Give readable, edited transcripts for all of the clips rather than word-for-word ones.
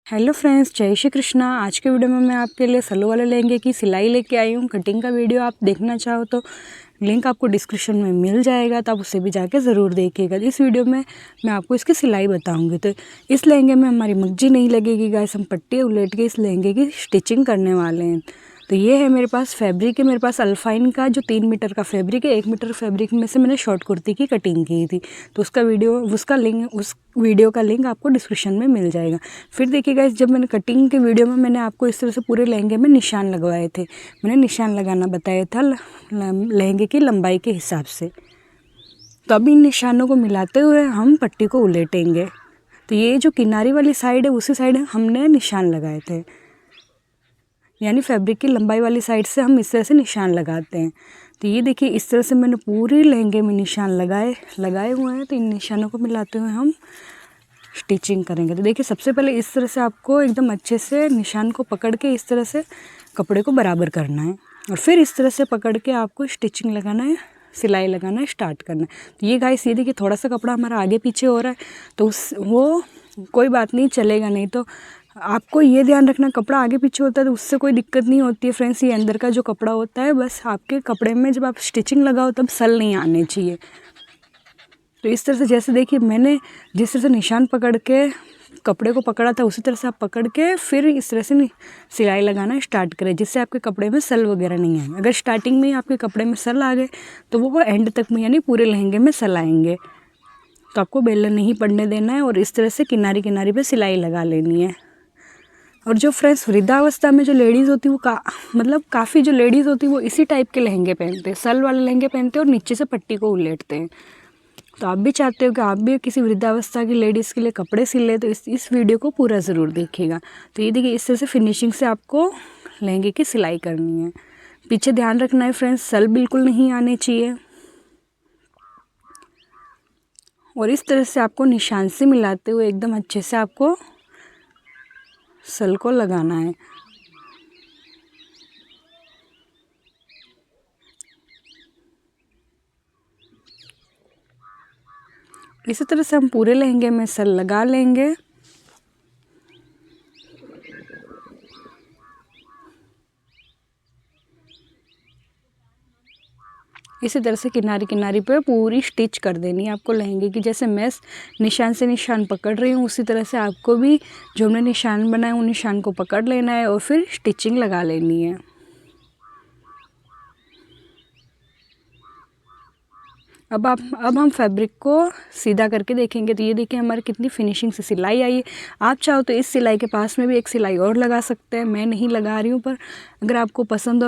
Hello friends, जय श्री कृष्णा। आज के वीडियो में मैं आपके लिए सलो वाले लहंगे की सिलाई लेके आई हूँ। कटिंग का वीडियो आप देखना चाहो तो लिंक आपको डिस्क्रिप्शन में मिल जाएगा, तो आप उससे भी जाके ज़रूर देखिएगा। इस वीडियो में मैं आपको इसकी सिलाई बताऊंगी। तो इस लहंगे में हमारी मग्जी नहीं लगेगी गाइस, हम पट्टी उलट के इस लहंगे की स्टिचिंग करने वाले हैं। तो ये है मेरे पास फैब्रिक है, मेरे पास अल्फाइन का जो 3 मीटर का फैब्रिक है। 1 मीटर फैब्रिक में से मैंने शॉर्ट कुर्ती की कटिंग की थी, तो उस वीडियो का लिंक आपको डिस्क्रिप्शन में मिल जाएगा। फिर देखिएगा, जब मैंने कटिंग के वीडियो में मैंने आपको इस तरह से पूरे लहंगे में निशान लगवाए थे। मैंने निशान लगाना बताया था लहंगे की लंबाई के हिसाब से। तो अब इन निशानों को मिलाते हुए हम पट्टी को उलटेंगे। तो ये जो किनारी वाली साइड है, उसी साइड हमने निशान लगाए थे, यानी फैब्रिक की लंबाई वाली साइड से हम इस तरह से निशान लगाते हैं। तो ये देखिए, इस तरह से मैंने पूरे लहंगे में निशान लगाए हुए हैं। तो इन निशानों को मिलाते हुए हम स्टिचिंग करेंगे। तो देखिए, सबसे पहले इस तरह से आपको एकदम अच्छे से निशान को पकड़ के इस तरह से कपड़े को बराबर करना है, और फिर इस तरह से पकड़ के आपको स्टिचिंग लगाना है, सिलाई लगाना स्टार्ट करना है। तो ये गाइस, ये देखिए, थोड़ा सा कपड़ा हमारा आगे पीछे हो रहा है, तो वो कोई बात नहीं, चलेगा। नहीं तो आपको ये ध्यान रखना, कपड़ा आगे पीछे होता है तो उससे कोई दिक्कत नहीं होती है फ्रेंड्स। ये अंदर का जो कपड़ा होता है, बस आपके कपड़े में जब आप स्टिचिंग लगाओ तब सल नहीं आने चाहिए। तो इस तरह से, जैसे देखिए, मैंने जिस तरह से निशान पकड़ के कपड़े को पकड़ा था, उसी तरह से आप पकड़ के फिर इस तरह से सिलाई लगाना स्टार्ट करें, जिससे आपके कपड़े में सल वगैरह नहीं आए। अगर स्टार्टिंग में ही आपके कपड़े में सल आ गए तो वो एंड तक में, यानी पूरे लहंगे में सल आएंगे। तो आपको बेलन नहीं पड़ने देना है, और इस तरह से किनारी किनारी पे सिलाई लगा लेनी है। और जो फ्रेंड्स वृद्धावस्था में जो लेडीज़ होती है, वो काफ़ी जो लेडीज़ होती है वो इसी टाइप के लहंगे पहनते हैं, सल वाले लहंगे पहनते हैं और नीचे से पट्टी को उलटते हैं। तो आप भी चाहते हो कि आप भी किसी वृद्धावस्था की लेडीज़ के लिए कपड़े सिले, तो इस वीडियो को पूरा ज़रूर देखिएगा। तो ये देखिए, इस तरह से फिनिशिंग से आपको लहंगे की सिलाई करनी है। पीछे ध्यान रखना है फ्रेंड्स, सल बिल्कुल नहीं आने चाहिए। और इस तरह से आपको निशान से मिलाते हुए एकदम अच्छे से आपको सल को लगाना है। इसी तरह से हम पूरे लहंगे में सल लगा लेंगे। इसी तरह से किनारी किनारी पे पूरी स्टिच कर देनी है आपको लहंगे की। जैसे मैं निशान से निशान पकड़ रही हूँ, उसी तरह से आपको भी जो हमने निशान बनाए उन निशान को पकड़ लेना है और फिर स्टिचिंग लगा लेनी है। अब हम फैब्रिक को सीधा करके देखेंगे। तो ये देखिए, हमारी कितनी फिनिशिंग से सिलाई आई है। आप चाहो तो इस सिलाई के पास में भी एक सिलाई और लगा सकते हैं, मैं नहीं लगा रही हूँ, पर अगर आपको पसंद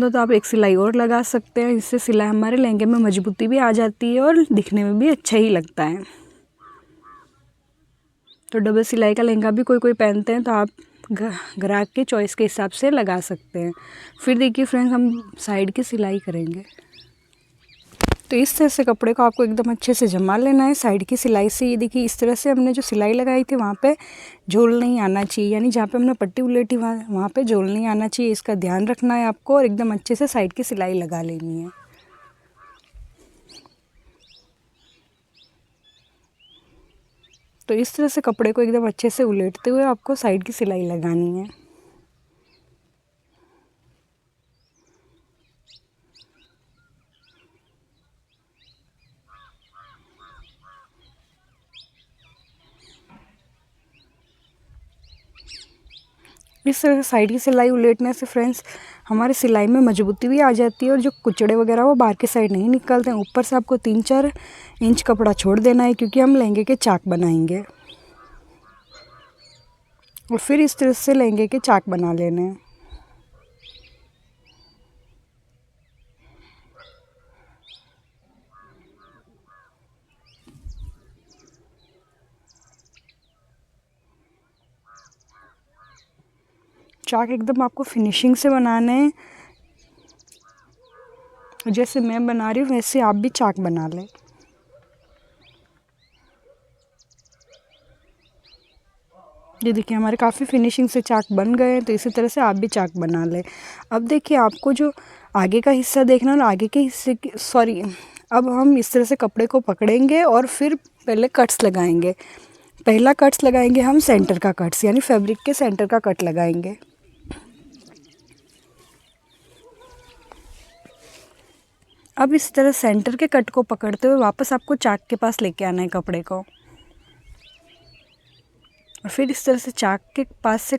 हो तो आप एक सिलाई और लगा सकते हैं। इससे सिलाई हमारे लहंगे में मजबूती भी आ जाती है और दिखने में भी अच्छा ही लगता है। तो डबल सिलाई का लहंगा भी कोई पहनते हैं, तो आप ग्राहक के चॉइस के हिसाब से लगा सकते हैं। फिर देखिए फ्रेंड्स, हम साइड की सिलाई करेंगे। तो इस तरह से कपड़े को आपको एकदम अच्छे से जमा लेना है साइड की सिलाई से। ये देखिए, इस तरह से हमने जो सिलाई लगाई थी वहाँ पे झोल नहीं आना चाहिए, यानी जहाँ पे हमने पट्टी उलटी वहाँ पे झोल नहीं आना चाहिए। इसका ध्यान रखना है आपको, और एकदम अच्छे से साइड की सिलाई लगा लेनी है। तो इस तरह से कपड़े को एकदम अच्छे से उलटते हुए आपको साइड की सिलाई लगानी है। इस तरह से साइड की सिलाई उलटने से फ्रेंड्स हमारी सिलाई में मजबूती भी आ जाती है, और जो कुचड़े वगैरह वो बाहर की साइड नहीं निकलते हैं। ऊपर से आपको 3-4 इंच कपड़ा छोड़ देना है, क्योंकि हम लहंगे के चाक बनाएंगे। और फिर इस तरह से लहंगे के चाक बना लेने हैं। चाक एकदम आपको फिनिशिंग से बनाने हैं, जैसे मैं बना रही हूँ वैसे आप भी चाक बना लें। ये देखिए, हमारे काफ़ी फिनिशिंग से चाक बन गए हैं। तो इसी तरह से आप भी चाक बना लें। अब देखिए, आपको जो आगे का हिस्सा देखना है, आगे के हिस्से की अब हम इस तरह से कपड़े को पकड़ेंगे और फिर पहले कट्स लगाएंगे। पहला कट्स लगाएंगे हम सेंटर का कट्स, यानी फैब्रिक के सेंटर का कट लगाएंगे। अब इस तरह सेंटर के कट को पकड़ते हुए वापस आपको चाक के पास लेके आना है कपड़े को, और फिर इस तरह से चाक के पास से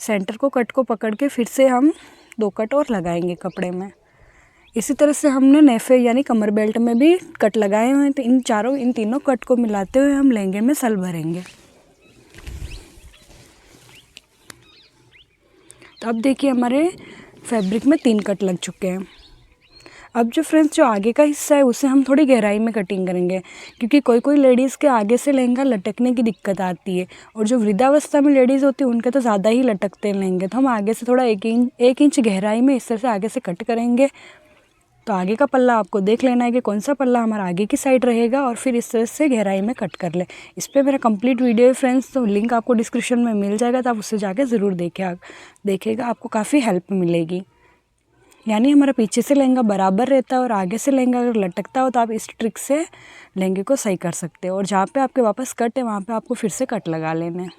सेंटर को कट को पकड़ के फिर से हम 2 कट और लगाएंगे कपड़े में। इसी तरह से हमने नेफे यानी कमर बेल्ट में भी कट लगाए हुए हैं, तो इन तीनों कट को मिलाते हुए हम लहंगे में सल भरेंगे। तो अब देखिए हमारे फैब्रिक में 3 कट लग चुके हैं। अब जो फ्रेंड्स जो आगे का हिस्सा है उसे हम थोड़ी गहराई में कटिंग करेंगे, क्योंकि कोई लेडीज़ के आगे से लहंगा लटकने की दिक्कत आती है, और जो वृद्धावस्था में लेडीज़ होती है उनके तो ज़्यादा ही लटकते हैं लहंगे। तो हम आगे से थोड़ा 1 इंच गहराई में इस तरह से आगे से कट करेंगे। तो आगे का पल्ला आपको देख लेना है कि कौन सा पल्ला हमारा आगे की साइड रहेगा, और फिर इस तरह से गहराई में कट कर ले। इस पर मेरा कंप्लीट वीडियो है फ्रेंड्स, तो लिंक आपको डिस्क्रिप्शन में मिल जाएगा, तो आप उससे जाके ज़रूर देखिएगा, आपको काफ़ी हेल्प मिलेगी। यानी हमारा पीछे से लहंगा बराबर रहता है और आगे से लहंगा अगर लटकता हो तो आप इस ट्रिक से लहंगे को सही कर सकते हो। और जहाँ पे आपके वापस कट है वहाँ पे आपको फिर से कट लगा लेना है।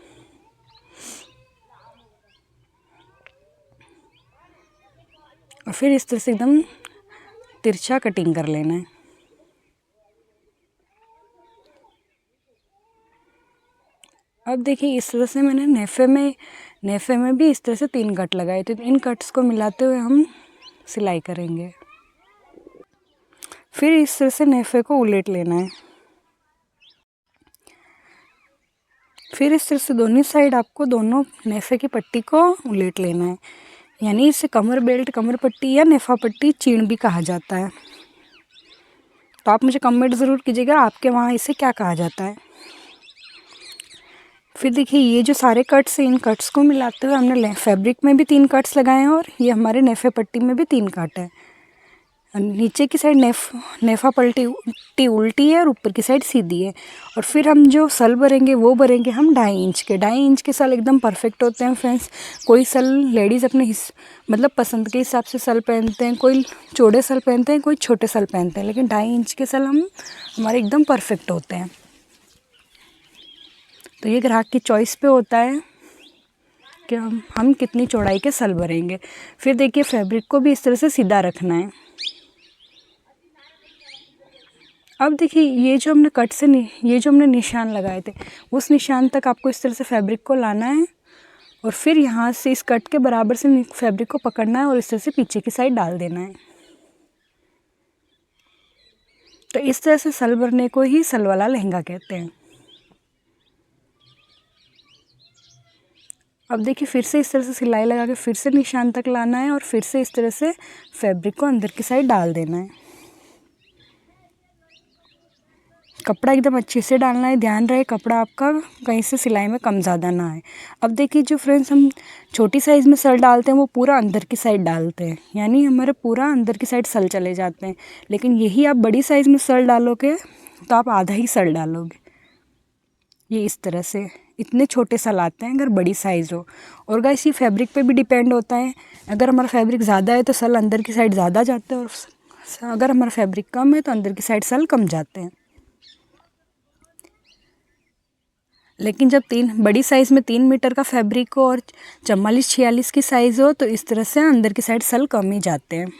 और फिर इस तरह से एकदम तिरछा कटिंग कर लेना है। अब देखिए इस तरह से मैंने नेफे में भी इस तरह से 3 कट लगाए थे। तो इन कट्स को मिलाते हुए हम सिलाई करेंगे। फिर इस तरह से नेफे को उलट लेना है। फिर इस तरह से दोनों साइड आपको दोनों नेफे की पट्टी को उलट लेना है, यानी इसे कमर बेल्ट, कमर पट्टी या नेफा पट्टी चीण भी कहा जाता है। तो आप मुझे कमेंट ज़रूर कीजिएगा आपके वहाँ इसे क्या कहा जाता है। फिर देखिए ये जो सारे कट्स हैं, इन कट्स को मिलाते हुए हमने फैब्रिक में भी 3 कट्स लगाए हैं, और ये हमारे नेफे पट्टी में भी 3 कट है। नीचे की साइड नेफा पट्टी उल्टी है और ऊपर की साइड सीधी है। और फिर हम जो सल भरेंगे वो भरेंगे हम 2.5 इंच के सल एकदम परफेक्ट होते हैं फ्रेंड्स। कोई सल लेडीज़ अपने मतलब पसंद के हिसाब से सल पहनते हैं, कोई चौड़े सल पहनते हैं, कोई छोटे सल पहनते हैं, लेकिन 2.5 इंच के सल हमारे एकदम परफेक्ट होते हैं। तो ये ग्राहक की चॉइस पे होता है कि हम कितनी चौड़ाई के सल भरेंगे। फिर देखिए फैब्रिक को भी इस तरह से सीधा रखना है। अब देखिए ये जो हमने निशान लगाए थे उस निशान तक आपको इस तरह से फैब्रिक को लाना है, और फिर यहाँ से इस कट के बराबर से फैब्रिक को पकड़ना है और इस तरह से पीछे की साइड डाल देना है। तो इस तरह से सल भरने को ही सल वाला लहंगा कहते हैं। अब देखिए फिर से इस तरह से सिलाई लगा के फिर से निशान तक लाना है, और फिर से इस तरह से फैब्रिक को अंदर की साइड डाल देना है। कपड़ा एकदम अच्छे से डालना है, ध्यान रहे कपड़ा आपका कहीं से सिलाई में कम ज़्यादा ना आए। अब देखिए जो फ्रेंड्स हम छोटी साइज़ में सल डालते हैं वो पूरा अंदर की साइड डालते हैं, यानी हमारे पूरा अंदर की साइड सल चले जाते हैं। लेकिन यही आप बड़ी साइज़ में सल डालोगे तो आप आधा ही सल डालोगे। ये इस तरह से इतने छोटे सल आते हैं अगर बड़ी साइज़ हो। और गाइस ये फैब्रिक पे भी डिपेंड होता है, अगर हमारा फैब्रिक ज़्यादा है तो सल अंदर की साइड ज़्यादा जाते हैं, और अगर हमारा फैब्रिक कम है तो अंदर की साइड सल कम जाते हैं। लेकिन जब बड़ी साइज़ में 3 मीटर का फैब्रिक हो और 44-46 की साइज़ हो तो इस तरह से अंदर की साइड सल कम ही जाते हैं।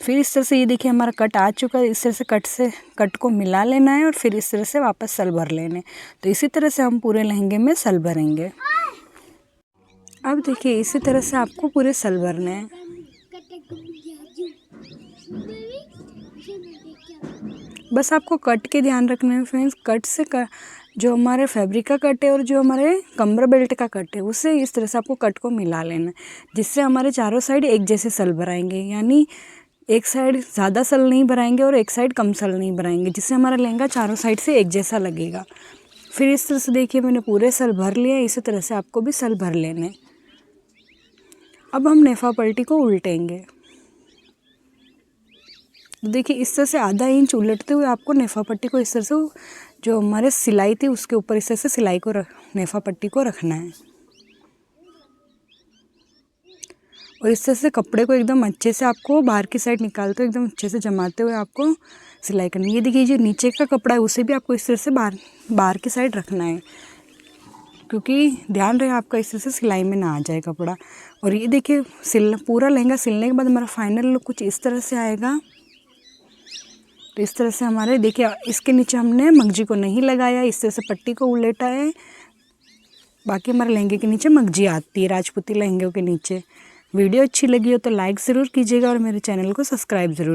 फिर इस तरह से ये देखिए हमारा कट आ चुका है। इस तरह से कट को मिला लेना है और फिर इस तरह से वापस सल भर लेने। तो इसी तरह से हम पूरे लहंगे में सल भरेंगे। अब देखिए इसी तरह से आपको पूरे सल भरने हैं। बस आपको कट के ध्यान रखना है फ्रेंड्स। कट से जो हमारे फैब्रिक का कट है और जो हमारे कमर बेल्ट का कट है उससे इस तरह से आपको कट को मिला लेना है, जिससे हमारे चारों साइड एक जैसे सल भराएंगे। यानी एक साइड ज़्यादा सल नहीं भराएंगे और एक साइड कम सल नहीं भराएंगे, जिससे हमारा लहंगा चारों साइड से एक जैसा लगेगा। फिर इस तरह से देखिए मैंने पूरे सल भर लिए। इसी तरह से आपको भी सल भर लेने। अब हम नेफा पट्टी को उल्टेंगे। देखिए इस तरह से आधा इंच उलटते हुए आपको नेफा पट्टी को इस तरह से जो हमारे सिलाई थी उसके ऊपर इस तरह से नेफा पट्टी को रखना है। और इस तरह से कपड़े को एकदम अच्छे से आपको बाहर की साइड निकालते हुए एकदम अच्छे से जमाते हुए आपको सिलाई करनी है। ये देखिए जो नीचे का कपड़ा है उसे भी आपको इस तरह से बाहर की साइड रखना है, क्योंकि ध्यान रहे आपका इस तरह से सिलाई में ना आ जाए कपड़ा। और ये देखिए पूरा लहंगा सिलने के बाद हमारा फाइनल लुक कुछ इस तरह से आएगा। तो इस तरह से हमारे देखिए इसके नीचे हमने मगजी को नहीं लगाया, इस तरह से पट्टी को उलटा है। बाकी हमारे लहंगे के नीचे मगजी आती है राजपूती लहंगे के नीचे। वीडियो अच्छी लगी हो तो लाइक ज़रूर कीजिएगा और मेरे चैनल को सब्सक्राइब ज़रूर